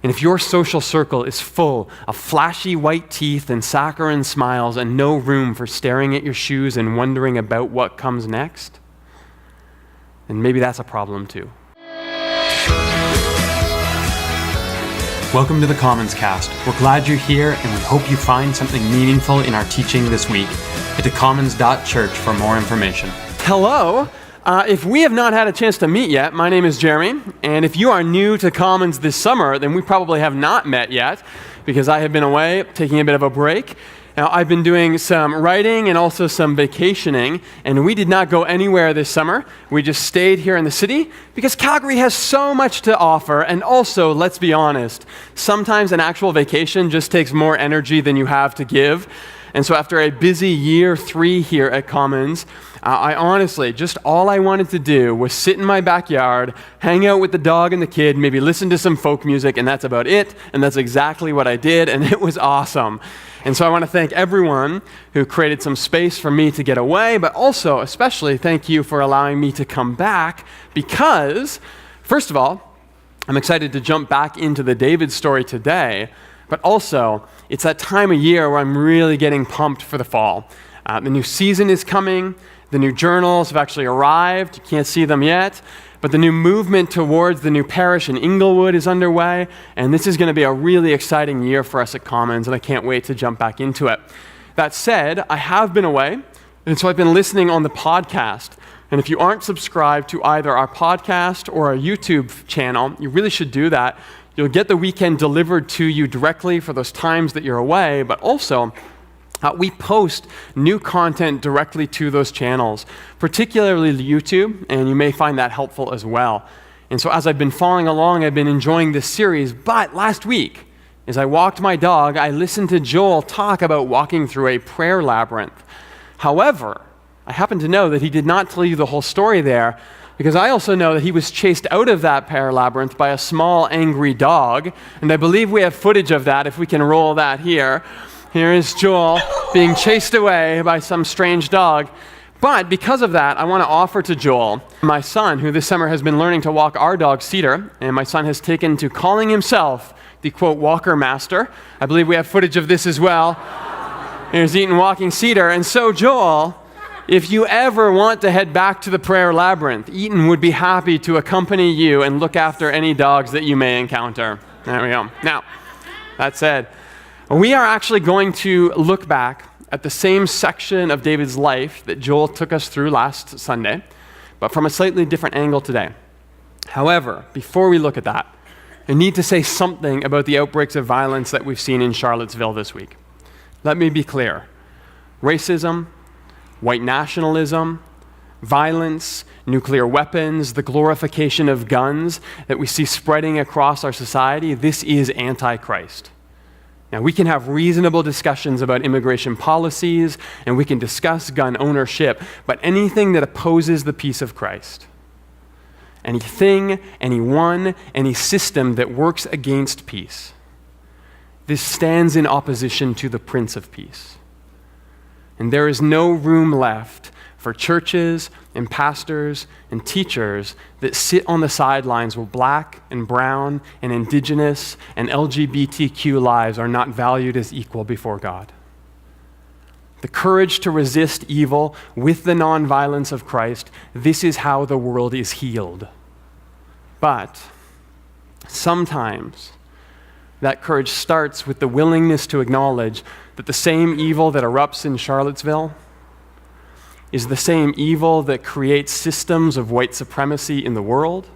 And if your social circle is full of flashy white teeth and saccharine smiles and no room for staring at your shoes and wondering about what comes next, then maybe that's a problem too. Welcome to the Commons Cast. We're glad you're here and we hope you find something meaningful in our teaching this week. Head to commons.church for more information. Hello. If we have not had a chance to meet yet, my name is Jeremy, and if you are new to Commons this summer, then we probably have not met yet, because I have been away taking a bit of a break. Now, I've been doing some writing and also some vacationing, and we did not go anywhere this summer. We just stayed here in the city, because Calgary has so much to offer, and also, let's be honest, sometimes an actual vacation just takes more energy than you have to give. And so after a busy year 3 here at Commons, I honestly, just all I wanted to do was sit in my backyard, hang out with the dog and the kid, maybe listen to some folk music, and that's about it. And that's exactly what I did, and it was awesome. And so I want to thank everyone who created some space for me to get away, but also, especially, thank you for allowing me to come back, because, first of all, I'm excited to jump back into the David story today, but also, it's that time of year where I'm really getting pumped for the fall. The new season is coming. The new journals have actually arrived. You can't see them yet. But the new movement towards the new parish in Inglewood is underway. And this is going to be a really exciting year for us at Commons, and I can't wait to jump back into it. That said, I have been away, and so I've been listening on the podcast. And if you aren't subscribed to either our podcast or our YouTube channel, you really should do that. You'll get the weekend delivered to you directly for those times that you're away, but also we post new content directly to those channels, particularly YouTube, and you may find that helpful as well. And so as I've been following along, I've been enjoying this series, but last week, as I walked my dog, I listened to Joel talk about walking through a prayer labyrinth. However, I happen to know that he did not tell you the whole story there, because I also know that he was chased out of that prayer labyrinth by a small, angry dog, and I believe we have footage of that if we can roll that here. Here is Joel being chased away by some strange dog. But because of that, I want to offer to Joel, my son, who this summer has been learning to walk our dog, Cedar, and my son has taken to calling himself the, quote, walker master. I believe we have footage of this as well. Here's Eaton walking Cedar. And so, Joel, if you ever want to head back to the prayer labyrinth, Eaton would be happy to accompany you and look after any dogs that you may encounter. There we go. Now, that said, we are actually going to look back at the same section of David's life that Joel took us through last Sunday, but from a slightly different angle today. However, before we look at that, I need to say something about the outbreaks of violence that we've seen in Charlottesville this week. Let me be clear. Racism, white nationalism, violence, nuclear weapons, the glorification of guns that we see spreading across our society, this is anti-Christ. Now, we can have reasonable discussions about immigration policies, and we can discuss gun ownership, but anything that opposes the peace of Christ, anything, anyone, any system that works against peace, this stands in opposition to the Prince of Peace. And there is no room left for churches and pastors and teachers that sit on the sidelines where black and brown and indigenous and LGBTQ lives are not valued as equal before God. The courage to resist evil with the nonviolence of Christ, this is how the world is healed. But sometimes that courage starts with the willingness to acknowledge that the same evil that erupts in Charlottesville is the same evil that creates systems of white supremacy in the world,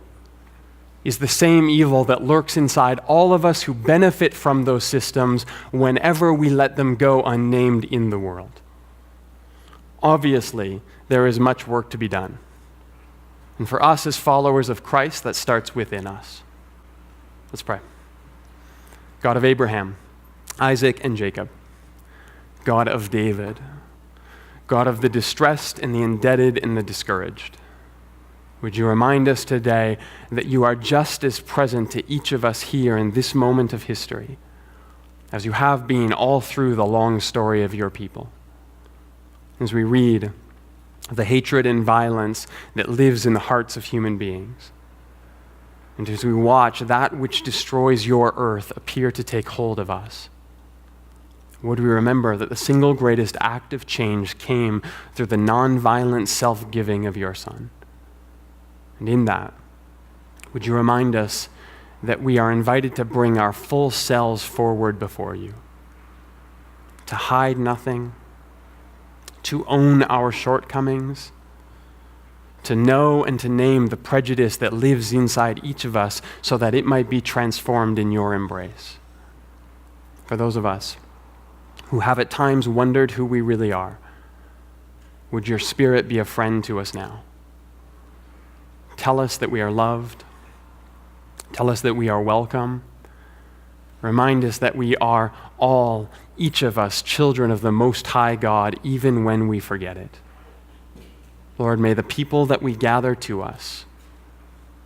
is the same evil that lurks inside all of us who benefit from those systems whenever we let them go unnamed in the world. Obviously, there is much work to be done. And for us as followers of Christ, that starts within us. Let's pray. God of Abraham, Isaac, and Jacob, God of David, God of the distressed and the indebted and the discouraged, would you remind us today that you are just as present to each of us here in this moment of history as you have been all through the long story of your people. As we read the hatred and violence that lives in the hearts of human beings, And as we watch that which destroys your earth appear to take hold of us, would we remember that the single greatest act of change came through the nonviolent self-giving of your Son? And in that, would you remind us that we are invited to bring our full selves forward before you, to hide nothing, to own our shortcomings, to know and to name the prejudice that lives inside each of us so that it might be transformed in your embrace. For those of us who have at times wondered who we really are, would your Spirit be a friend to us now? Tell us that we are loved. Tell us that we are welcome. Remind us that we are all, each of us, children of the Most High God, even when we forget it. Lord, may the people that we gather to us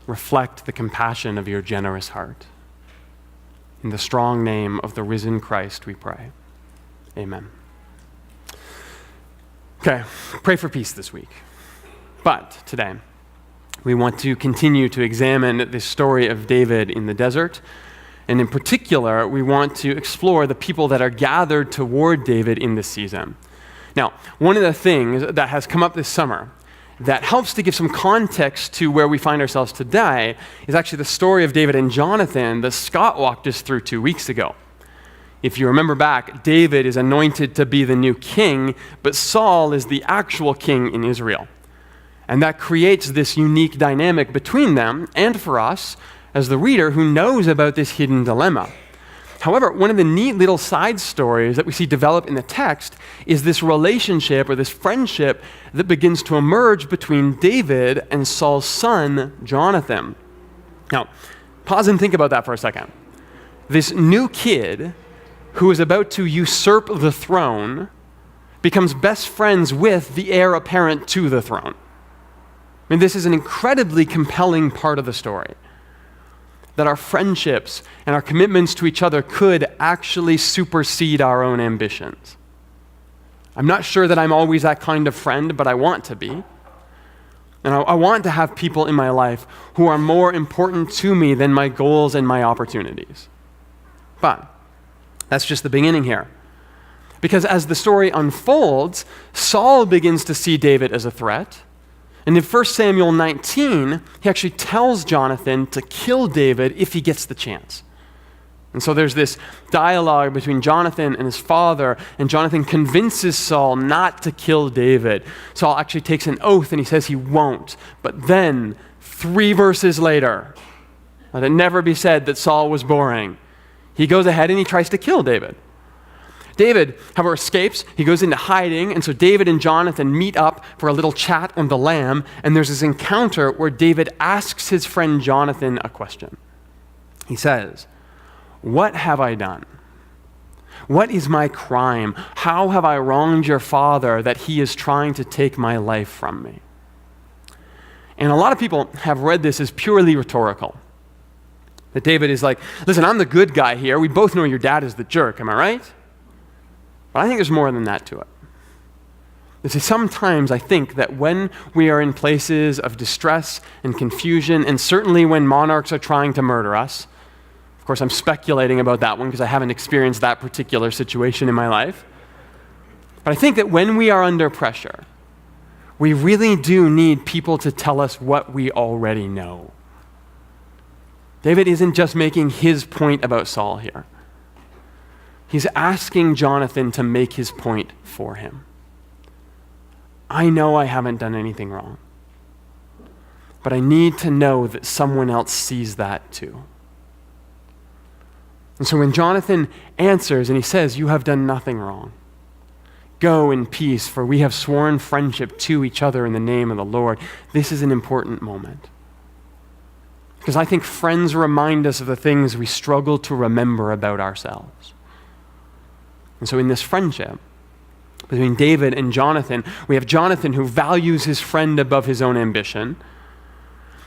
reflect the compassion of your generous heart. In the strong name of the risen Christ, we pray. Amen. Okay, pray for peace this week. But today, we want to continue to examine the story of David in the desert. And in particular, we want to explore the people that are gathered toward David in this season. Now, one of the things that has come up this summer that helps to give some context to where we find ourselves today is actually the story of David and Jonathan that Scott walked us through 2 weeks ago. If you remember back, David is anointed to be the new king, but Saul is the actual king in Israel. And that creates this unique dynamic between them and for us as the reader who knows about this hidden dilemma. However, one of the neat little side stories that we see develop in the text is this relationship or this friendship that begins to emerge between David and Saul's son, Jonathan. Now, pause and think about that for a second. This new kid who is about to usurp the throne becomes best friends with the heir apparent to the throne. I mean, this is an incredibly compelling part of the story. That our friendships and our commitments to each other could actually supersede our own ambitions. I'm not sure that I'm always that kind of friend, but I want to be. And I want to have people in my life who are more important to me than my goals and my opportunities. But that's just the beginning here. Because as the story unfolds, Saul begins to see David as a threat. And in 1 Samuel 19, he actually tells Jonathan to kill David if he gets the chance. And so there's this dialogue between Jonathan and his father, and Jonathan convinces Saul not to kill David. Saul actually takes an oath and he says he won't. But then, 3 verses later, let it never be said that Saul was boring, he goes ahead and he tries to kill David. David, however, escapes. He goes into hiding, and so David and Jonathan meet up for a little chat on the lam, and there's this encounter where David asks his friend Jonathan a question. He says, "What have I done? What is my crime? How have I wronged your father that he is trying to take my life from me?" And a lot of people have read this as purely rhetorical. That David is like, listen, I'm the good guy here. We both know your dad is the jerk, am I right? But I think there's more than that to it. You see, sometimes I think that when we are in places of distress and confusion, and certainly when monarchs are trying to murder us, of course I'm speculating about that one because I haven't experienced that particular situation in my life, but I think that when we are under pressure, we really do need people to tell us what we already know. David isn't just making his point about Saul here. He's asking Jonathan to make his point for him. I know I haven't done anything wrong, but I need to know that someone else sees that too. And so when Jonathan answers and he says, "You have done nothing wrong. Go in peace, for we have sworn friendship to each other in the name of the Lord," this is an important moment. Because I think friends remind us of the things we struggle to remember about ourselves. And so in this friendship between David and Jonathan, we have Jonathan who values his friend above his own ambition.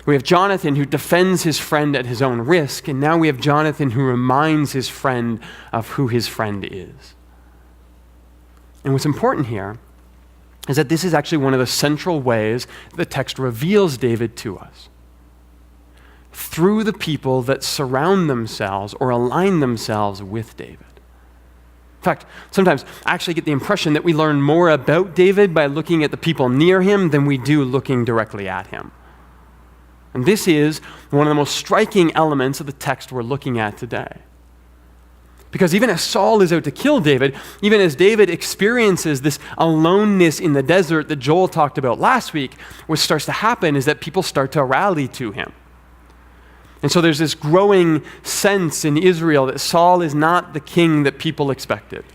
We have Jonathan who defends his friend at his own risk. And now we have Jonathan who reminds his friend of who his friend is. And what's important here is that this is actually one of the central ways the text reveals David to us. through the people that surround themselves or align themselves with David. In fact, sometimes I actually get the impression that we learn more about David by looking at the people near him than we do looking directly at him. And this is one of the most striking elements of the text we're looking at today. Because even as Saul is out to kill David, even as David experiences this aloneness in the desert that Joel talked about last week, what starts to happen is that people start to rally to him. And so there's this growing sense in Israel that Saul is not the king that people expected.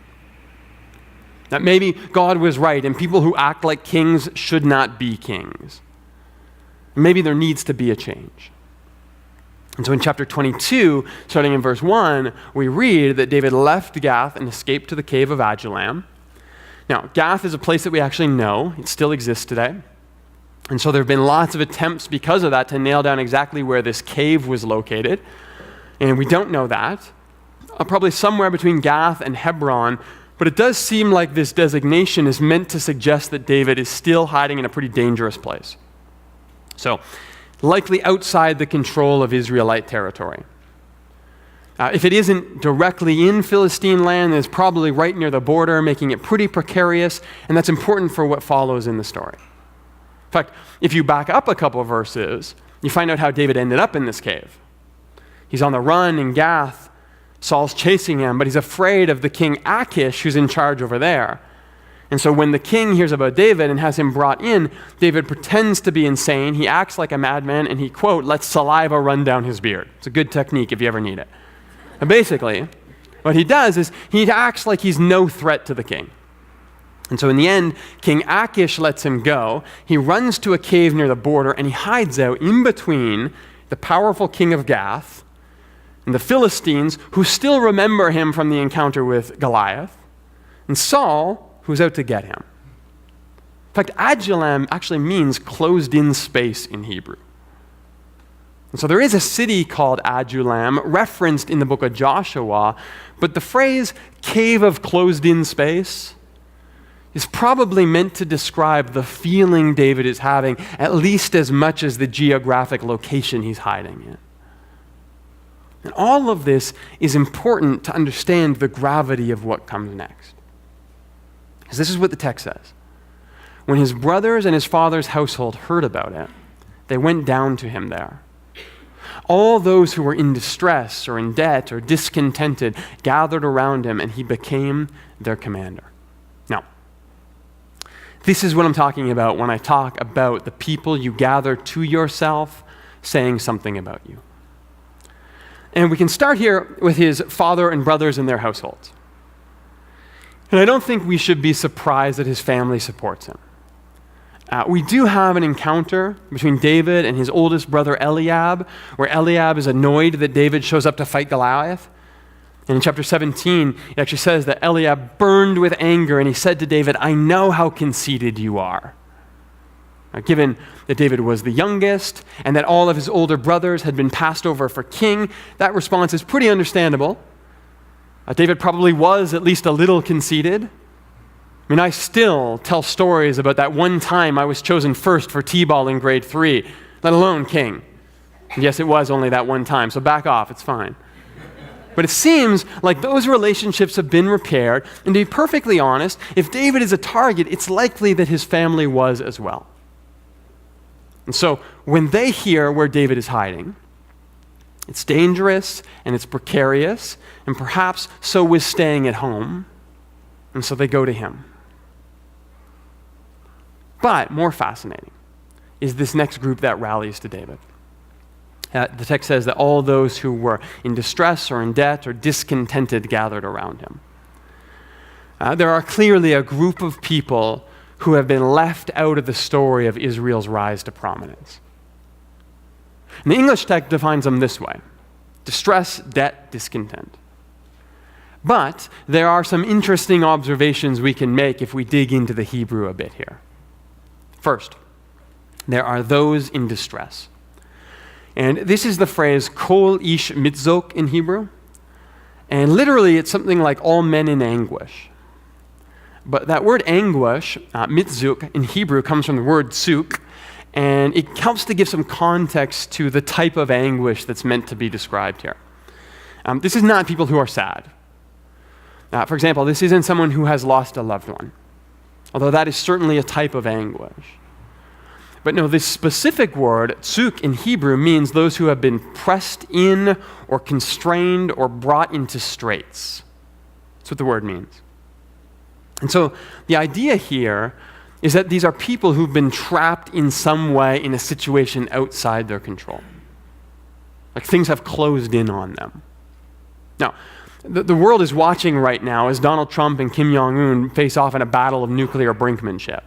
That maybe God was right and people who act like kings should not be kings. Maybe there needs to be a change. And so in chapter 22, starting in verse 1, we read that David left Gath and escaped to the cave of Adullam. Now, Gath is a place that we actually know. It still exists today. And so there have been lots of attempts because of that to nail down exactly where this cave was located. And we don't know that. Probably somewhere between Gath and Hebron. But it does seem like this designation is meant to suggest that David is still hiding in a pretty dangerous place. So, likely outside the control of Israelite territory. If it isn't directly in Philistine land, it's probably right near the border, making it pretty precarious, and that's important for what follows in the story. In fact, if you back up a couple of verses, you find out how David ended up in this cave. He's on the run in Gath. Saul's chasing him, but he's afraid of the king Achish, who's in charge over there. And so when the king hears about David and has him brought in, David pretends to be insane. He acts like a madman, and he, quote, lets saliva run down his beard. It's a good technique if you ever need it. And basically, what he does is he acts like he's no threat to the king. And so in the end, King Achish lets him go. He runs to a cave near the border, and he hides out in between the powerful king of Gath and the Philistines, who still remember him from the encounter with Goliath, and Saul, who's out to get him. In fact, Adullam actually means closed-in space in Hebrew. And so there is a city called Adullam referenced in the book of Joshua, but the phrase cave of closed-in space is probably meant to describe the feeling David is having at least as much as the geographic location he's hiding in. And all of this is important to understand the gravity of what comes next. Because this is what the text says. When his brothers and his father's household heard about it, they went down to him there. All those who were in distress or in debt or discontented gathered around him, and he became their commander. Now, this is what I'm talking about when I talk about the people you gather to yourself saying something about you. And we can start here with his father and brothers and their households. And I don't think we should be surprised that his family supports him. We do have an encounter between David and his oldest brother Eliab, where Eliab is annoyed that David shows up to fight Goliath. And in chapter 17, it actually says that Eliab burned with anger, and he said to David, "I know how conceited you are." Given that David was the youngest and that all of his older brothers had been passed over for king, that response is pretty understandable. David probably was at least a little conceited. I mean, I still tell stories about that one time I was chosen first for T-ball in grade 3, let alone king. And yes, it was only that one time, so back off, it's fine. But it seems like those relationships have been repaired, and to be perfectly honest, if David is a target, it's likely that his family was as well. And so when they hear where David is hiding, it's dangerous and it's precarious, and perhaps so was staying at home, and so they go to him. But more fascinating is this next group that rallies to David. The text says that all those who were in distress or in debt or discontented gathered around him. There are clearly a group of people who have been left out of the story of Israel's rise to prominence. And the English text defines them this way: distress, debt, discontent. But there are some interesting observations we can make if we dig into the Hebrew a bit here. First, there are those in distress. And this is the phrase kol ish mitzok in Hebrew. And literally it's something like all men in anguish. But that word anguish, mitzuk, in Hebrew comes from the word tsuk, And it helps to give some context to the type of anguish that's meant to be described here. This is not people who are sad. For example, this isn't someone who has lost a loved one, although that is certainly a type of anguish. But no, this specific word, tsuk in Hebrew, means those who have been pressed in or constrained or brought into straits. That's what the word means. And so the idea here is that these are people who've been trapped in some way in a situation outside their control. Like things have closed in on them. Now, the world is watching right now as Donald Trump and Kim Jong-un face off in a battle of nuclear brinkmanship.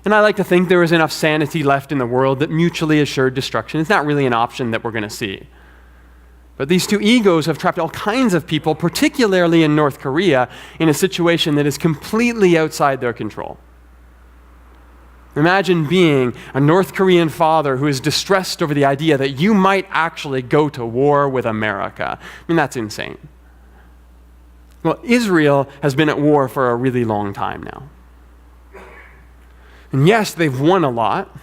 And I like to think there is enough sanity left in the world that mutually assured destruction is not really an option that we're going to see. But these two egos have trapped all kinds of people, particularly in North Korea, in a situation that is completely outside their control. Imagine being a North Korean father who is distressed over the idea that you might actually go to war with America. I mean, that's insane. Well, Israel has been at war for a really long time now. And yes, they've won a lot.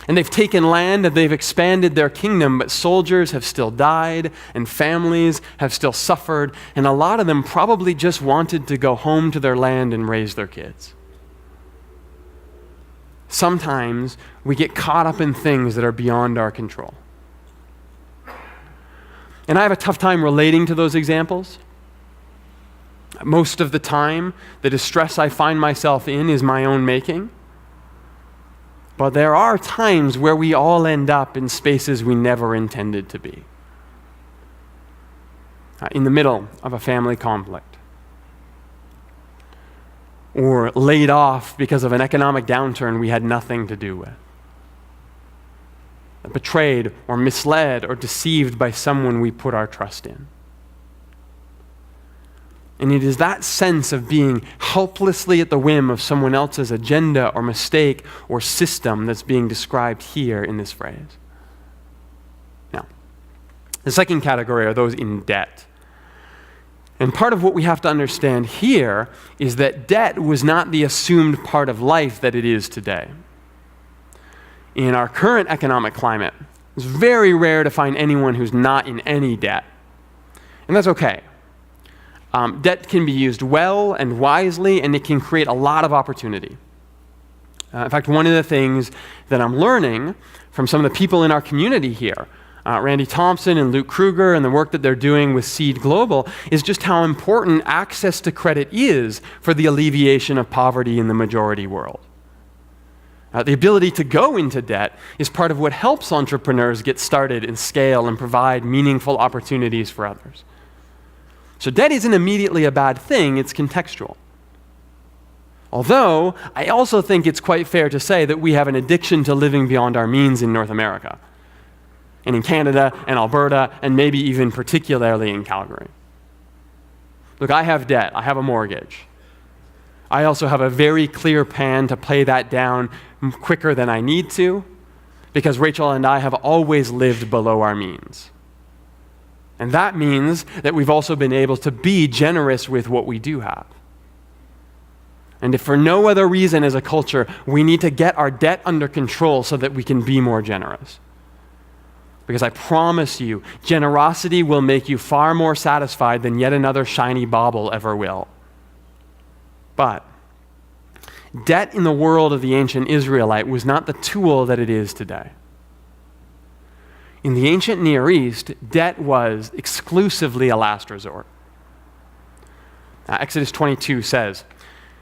And they've taken land and they've expanded their kingdom, but soldiers have still died and families have still suffered. And a lot of them probably just wanted to go home to their land and raise their kids. Sometimes we get caught up in things that are beyond our control. And I have a tough time relating to those examples. Most of the time, the distress I find myself in is my own making. But there are times where we all end up in spaces we never intended to be. In the middle of a family conflict. Or laid off because of an economic downturn we had nothing to do with. Betrayed or misled or deceived by someone we put our trust in. And it is that sense of being helplessly at the whim of someone else's agenda or mistake or system that's being described here in this phrase. Now, the second category are those in debt. And part of what we have to understand here is that debt was not the assumed part of life that it is today. In our current economic climate, it's very rare to find anyone who's not in any debt. And that's okay. Debt can be used well and wisely, and it can create a lot of opportunity. In fact, one of the things that I'm learning from some of the people in our community here, Randy Thompson and Luke Kruger and the work that they're doing with Seed Global, is just how important access to credit is for the alleviation of poverty in the majority world. The ability to go into debt is part of what helps entrepreneurs get started and scale and provide meaningful opportunities for others. So debt isn't immediately a bad thing, it's contextual. Although, I also think it's quite fair to say that we have an addiction to living beyond our means in North America, and in Canada and Alberta, and maybe even particularly in Calgary. Look, I have debt, I have a mortgage. I also have a very clear plan to pay that down quicker than I need to, because Rachel and I have always lived below our means. And that means that we've also been able to be generous with what we do have. And if for no other reason as a culture, we need to get our debt under control so that we can be more generous. Because I promise you, generosity will make you far more satisfied than yet another shiny bauble ever will. But debt in the world of the ancient Israelite was not the tool that it is today. In the ancient Near East, debt was exclusively a last resort. Exodus 22 says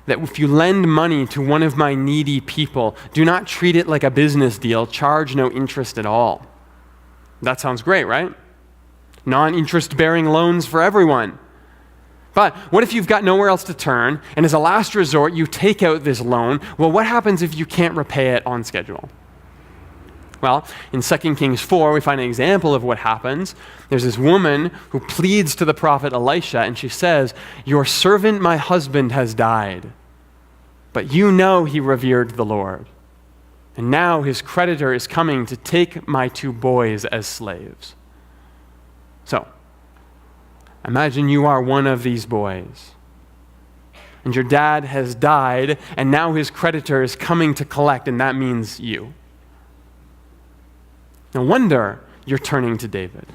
that if you lend money to one of my needy people, do not treat it like a business deal, charge no interest at all. That sounds great, right? Non-interest bearing loans for everyone. But what if you've got nowhere else to turn, and as a last resort, you take out this loan? Well, what happens if you can't repay it on schedule? Well, in 2 Kings 4, we find an example of what happens. There's this woman who pleads to the prophet Elisha, and she says, "Your servant, my husband, has died. But you know he revered the Lord. And now his creditor is coming to take my 2 boys as slaves." So, imagine you are one of these boys. and your dad has died, and now his creditor is coming to collect, and that means you. No wonder you're turning to David.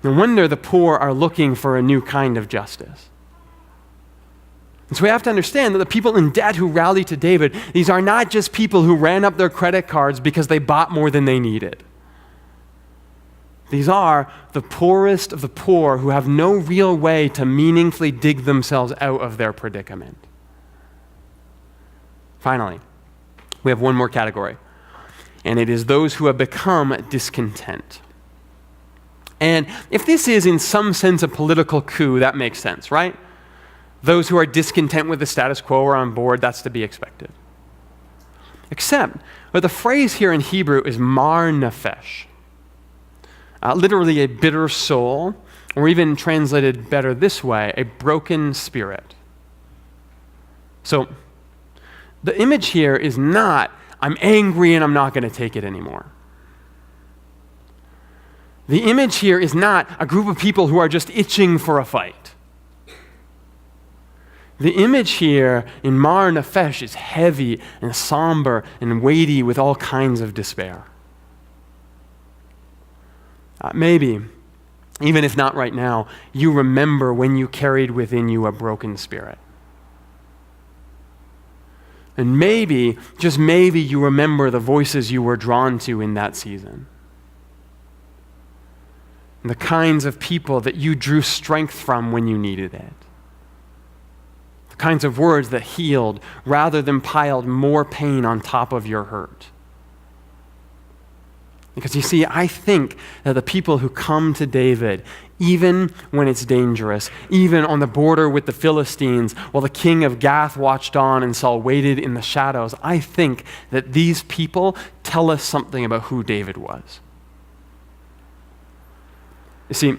No wonder the poor are looking for a new kind of justice. And so we have to understand that the people in debt who rally to David, these are not just people who ran up their credit cards because they bought more than they needed. These are the poorest of the poor who have no real way to meaningfully dig themselves out of their predicament. Finally, we have one more category, and it is those who have become discontent. And if this is in some sense a political coup, that makes sense, right? Those who are discontent with the status quo are on board, that's to be expected. Except, but the phrase here in Hebrew is mar nefesh. Literally a bitter soul, or even translated better this way, a broken spirit. So, the image here is not, I'm angry and I'm not going to take it anymore. The image here is not a group of people who are just itching for a fight. The image here in Mar Nefesh is heavy and somber and weighty with all kinds of despair. Maybe, even if not right now, you remember when you carried within you a broken spirit. And maybe, just maybe, you remember the voices you were drawn to in that season. And the kinds of people that you drew strength from when you needed it. The kinds of words that healed rather than piled more pain on top of your hurt. Because you see, I think that the people who come to David, even when it's dangerous, even on the border with the Philistines, while the king of Gath watched on and Saul waited in the shadows, I think that these people tell us something about who David was. You see,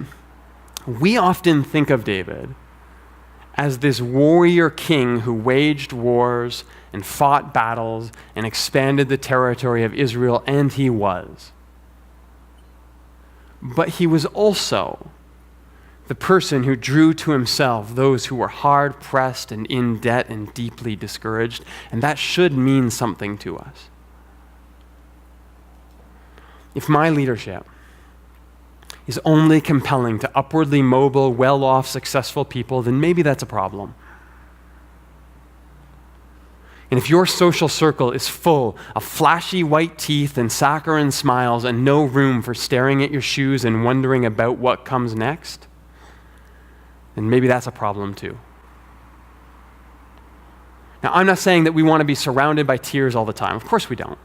we often think of David as this warrior king who waged wars and fought battles and expanded the territory of Israel, and he was. But he was also the person who drew to himself those who were hard-pressed and in debt and deeply discouraged, and that should mean something to us. If my leadership is only compelling to upwardly mobile, well-off, successful people, then maybe that's a problem. And if your social circle is full of flashy white teeth and saccharine smiles and no room for staring at your shoes and wondering about what comes next, then maybe that's a problem too. Now, I'm not saying that we want to be surrounded by tears all the time. Of course we don't.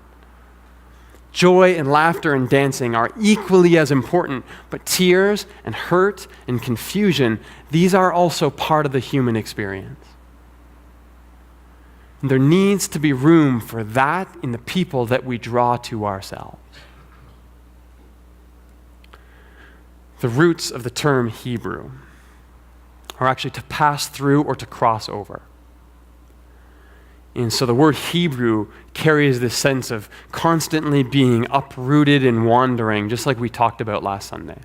Joy and laughter and dancing are equally as important, but tears and hurt and confusion, these are also part of the human experience. And there needs to be room for that in the people that we draw to ourselves. The roots of the term Hebrew are actually to pass through or to cross over. And so the word Hebrew carries this sense of constantly being uprooted and wandering, just like we talked about last Sunday.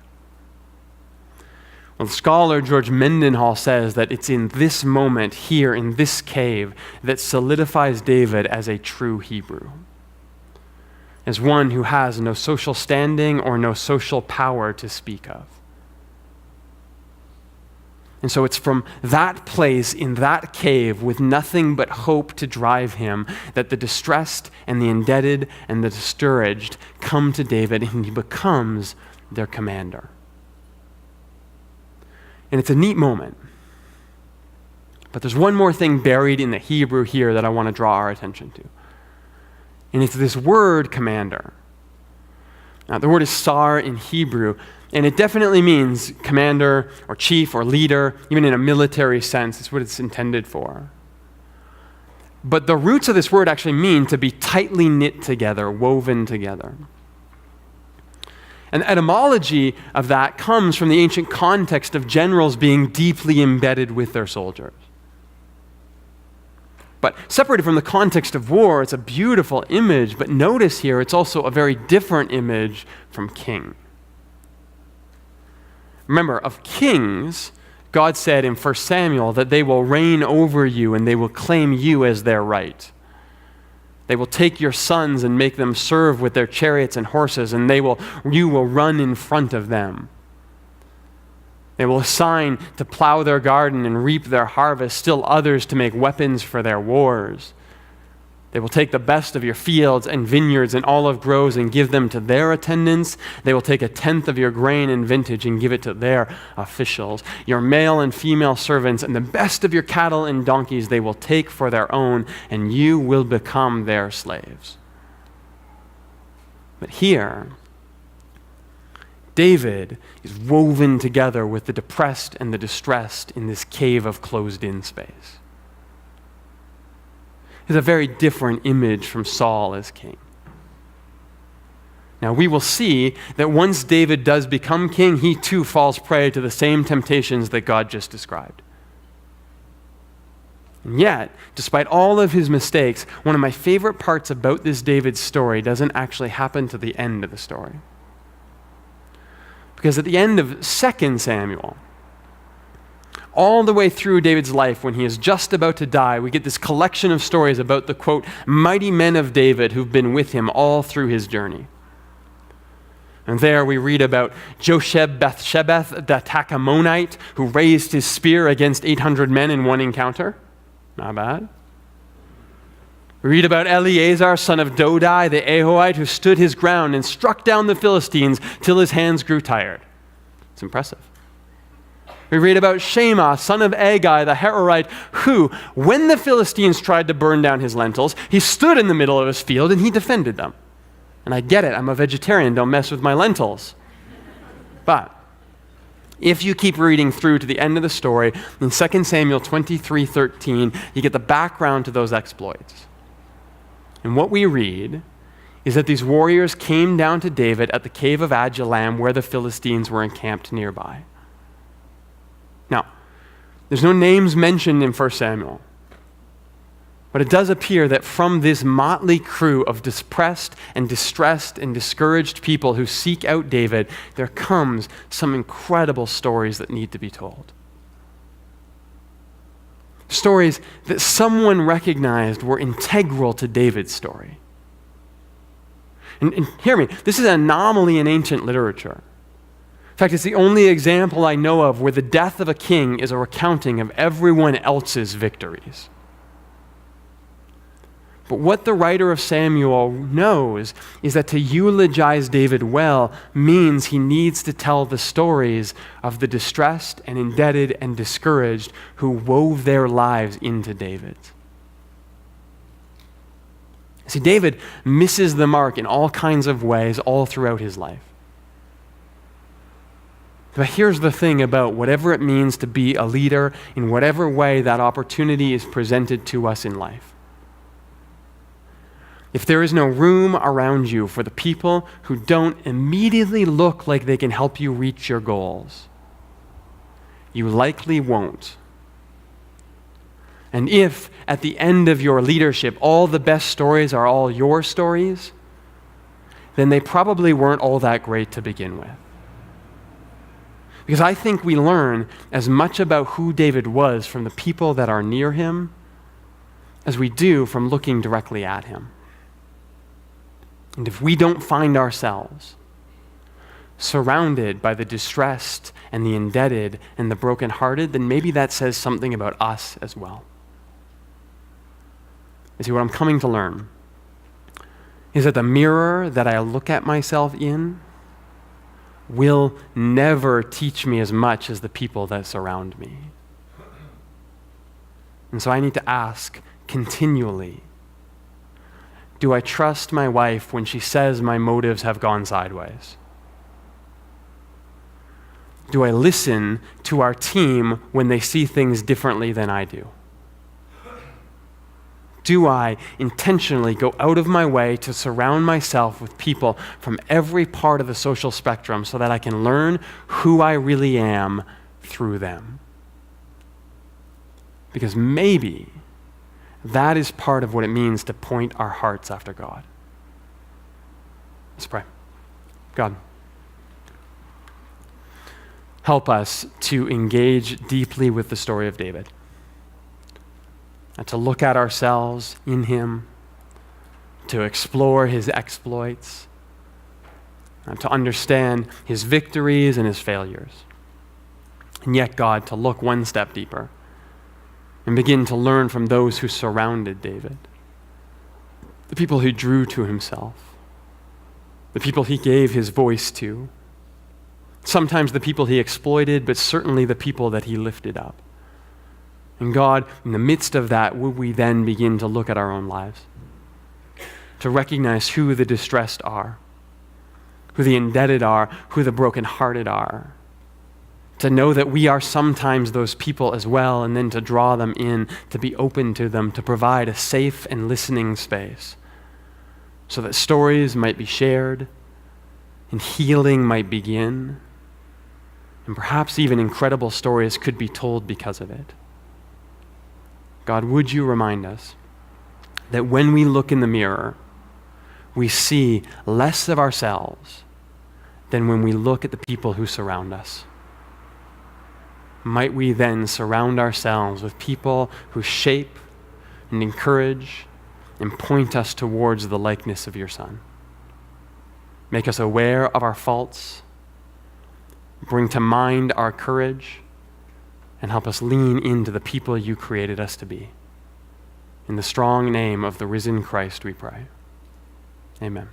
Well, the scholar George Mendenhall says that it's in this moment here in this cave that solidifies David as a true Hebrew, as one who has no social standing or no social power to speak of. And so it's from that place in that cave with nothing but hope to drive him that the distressed and the indebted and the discouraged come to David, and he becomes their commander. And it's a neat moment. But there's one more thing buried in the Hebrew here that I want to draw our attention to. And it's this word commander. Now, the word is sar in Hebrew, and it definitely means commander or chief or leader, even in a military sense. It's what it's intended for. But the roots of this word actually mean to be tightly knit together, woven together. And the etymology of that comes from the ancient context of generals being deeply embedded with their soldiers. But separated from the context of war, it's a beautiful image, but notice here it's also a very different image from king. Remember, of kings, God said in 1 Samuel that they will reign over you and they will claim you as their right. They will take your sons and make them serve with their chariots and horses, and you will run in front of them. They will assign to plow their garden and reap their harvest, still others to make weapons for their wars. They will take the best of your fields and vineyards and olive groves and give them to their attendants. They will take 1/10 of your grain and vintage and give it to their officials. Your male and female servants and the best of your cattle and donkeys they will take for their own, and you will become their slaves. But here, David is woven together with the depressed and the distressed in this cave of closed-in space. Is a very different image from Saul as king. Now, we will see that once David does become king, he too falls prey to the same temptations that God just described. And yet, despite all of his mistakes, one of my favorite parts about this David story doesn't actually happen to the end of the story. Because at the end of 2 Samuel, all the way through David's life, when he is just about to die, we get this collection of stories about the, quote, mighty men of David who've been with him all through his journey. And there we read about Josheb-Beth-Shebeth, the Takamonite, who raised his spear against 800 men in one encounter. Not bad. We read about Eleazar, son of Dodai, the Ahohite, who stood his ground and struck down the Philistines till his hands grew tired. It's impressive. We read about Shema, son of Agai, the Herorite, who, when the Philistines tried to burn down his lentils, he stood in the middle of his field and he defended them. And I get it, I'm a vegetarian, don't mess with my lentils. But if you keep reading through to the end of the story, in 2 Samuel 23:13, you get the background to those exploits. And what we read is that these warriors came down to David at the cave of Adullam where the Philistines were encamped nearby. Now, there's no names mentioned in 1 Samuel, but it does appear that from this motley crew of depressed and distressed and discouraged people who seek out David, there comes some incredible stories that need to be told. Stories that someone recognized were integral to David's story. And hear me, this is an anomaly in ancient literature. In fact, it's the only example I know of where the death of a king is a recounting of everyone else's victories. But what the writer of Samuel knows is that to eulogize David well means he needs to tell the stories of the distressed and indebted and discouraged who wove their lives into David's. See, David misses the mark in all kinds of ways all throughout his life. But here's the thing about whatever it means to be a leader in whatever way that opportunity is presented to us in life. If there is no room around you for the people who don't immediately look like they can help you reach your goals, you likely won't. And if at the end of your leadership all the best stories are all your stories, then they probably weren't all that great to begin with. Because I think we learn as much about who David was from the people that are near him as we do from looking directly at him. And if we don't find ourselves surrounded by the distressed and the indebted and the brokenhearted, then maybe that says something about us as well. You see, what I'm coming to learn is that the mirror that I look at myself in will never teach me as much as the people that surround me. And so I need to ask continually, do I trust my wife when she says my motives have gone sideways? Do I listen to our team when they see things differently than I do? Do I intentionally go out of my way to surround myself with people from every part of the social spectrum so that I can learn who I really am through them? Because maybe that is part of what it means to point our hearts after God. Let's pray. God, help us to engage deeply with the story of David and to look at ourselves in him, to explore his exploits, and to understand his victories and his failures. And yet, God, to look one step deeper and begin to learn from those who surrounded David, the people he drew to himself, the people he gave his voice to, sometimes the people he exploited, but certainly the people that he lifted up. And God, in the midst of that, would we then begin to look at our own lives, to recognize who the distressed are, who the indebted are, who the brokenhearted are, to know that we are sometimes those people as well, and then to draw them in, to be open to them, to provide a safe and listening space so that stories might be shared and healing might begin, and perhaps even incredible stories could be told because of it. God, would you remind us that when we look in the mirror, we see less of ourselves than when we look at the people who surround us. Might we then surround ourselves with people who shape and encourage and point us towards the likeness of your Son. Make us aware of our faults, bring to mind our courage, and help us lean into the people you created us to be. In the strong name of the risen Christ we pray. Amen.